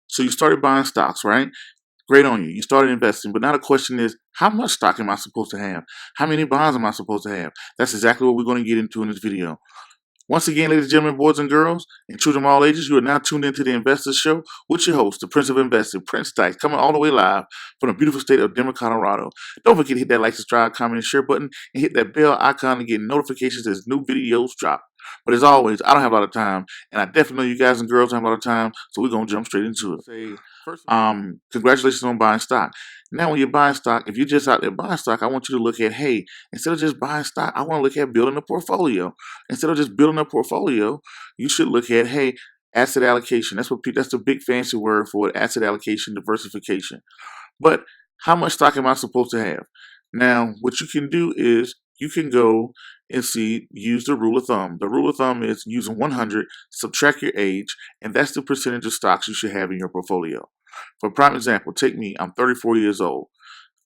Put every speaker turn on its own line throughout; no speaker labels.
So you started buying stocks, right? Great on you. You started investing, but now the question is, how much stock am I supposed to have? How many bonds am I supposed to have? That's exactly what we're going to get into in this video. Once again, ladies and gentlemen, boys and girls, and children of all ages, you are now tuned into the Investors Show with your host, the Prince of Investing, Prince Dykes, coming all the way live from the beautiful state of Denver, Colorado. Don't forget to hit that like, subscribe, comment, and share button, and hit that bell icon to get notifications as new videos drop. But as always, I don't have a lot of time, and I definitely know you guys and girls don't have a lot of time, so we're going to jump straight into it. Congratulations on buying stock. Now, when you're buying stock, if you're just out there buying stock, I want you to look at, hey, instead of just buying stock, I want to look at building a portfolio. Instead of just building a portfolio, you should look at, hey, asset allocation. That's the big fancy word for it, asset allocation, diversification. But how much stock am I supposed to have? Now, what you can do is you can go and use the rule of thumb. The rule of thumb is using 100, subtract your age, and that's the percentage of stocks you should have in your portfolio. For prime example, take me, I'm 34 years old.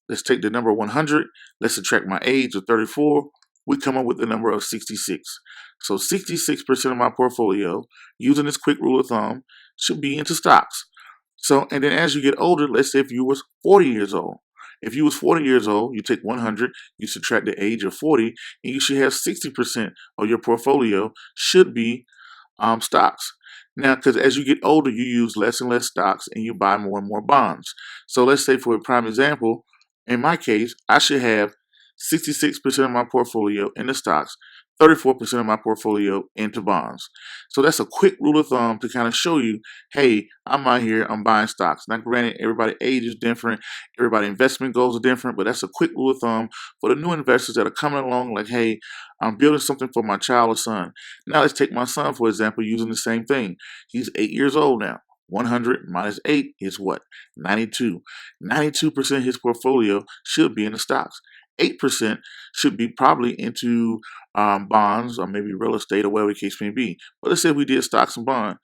Let's take the number 100, let's subtract my age of 34, we come up with the number of 66. So 66% of my portfolio, using this quick rule of thumb, should be into stocks. So, and then as you get older, let's say if you was 40 years old. If you was 40 years old, you take 100, you subtract the age of 40, and you should have 60% of your portfolio should be stocks. Now, because as you get older, you use less and less stocks and you buy more and more bonds. So let's say for a prime example, in my case, I should have 66% of my portfolio in the stocks, 34% of my portfolio into bonds. So that's a quick rule of thumb to kind of show you, hey, I'm out here, I'm buying stocks. Now, granted, everybody's age is different, everybody's investment goals are different, but that's a quick rule of thumb for the new investors that are coming along like, hey, I'm building something for my child or son. Now let's take my son, for example, using the same thing. He's 8 years old now. 100 minus 8 is what? 92. 92% of his portfolio should be in the stocks. 8% should be probably into bonds or maybe real estate or whatever the case may be. But let's say we did stocks and bonds.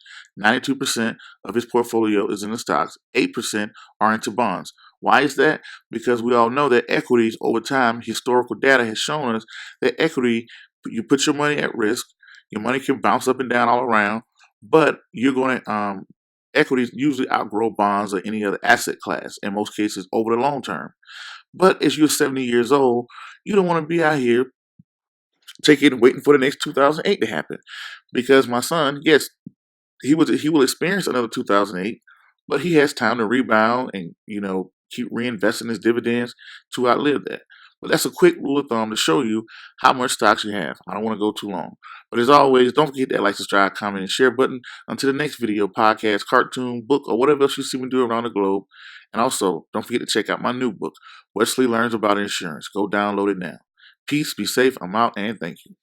92% of his portfolio is in the stocks. 8% are into bonds. Why is that? Because we all know that equities over time, historical data has shown us that equity, you put your money at risk, your money can bounce up and down all around, but you're going to, equities usually outgrow bonds or any other asset class, in most cases over the long term. But as you're 70 years old, you don't want to be out here waiting for the next 2008 to happen. Because my son, yes, he will experience another 2008, but he has time to rebound and, keep reinvesting his dividends to outlive that. But that's a quick rule of thumb to show you how much stocks you have. I don't want to go too long. But as always, don't forget that like, subscribe, comment, and share button. Until the next video, podcast, cartoon, book, or whatever else you see me do around the globe. And also, don't forget to check out my new book, Wesley Learns About Insurance. Go download it now. Peace, be safe, I'm out, and thank you.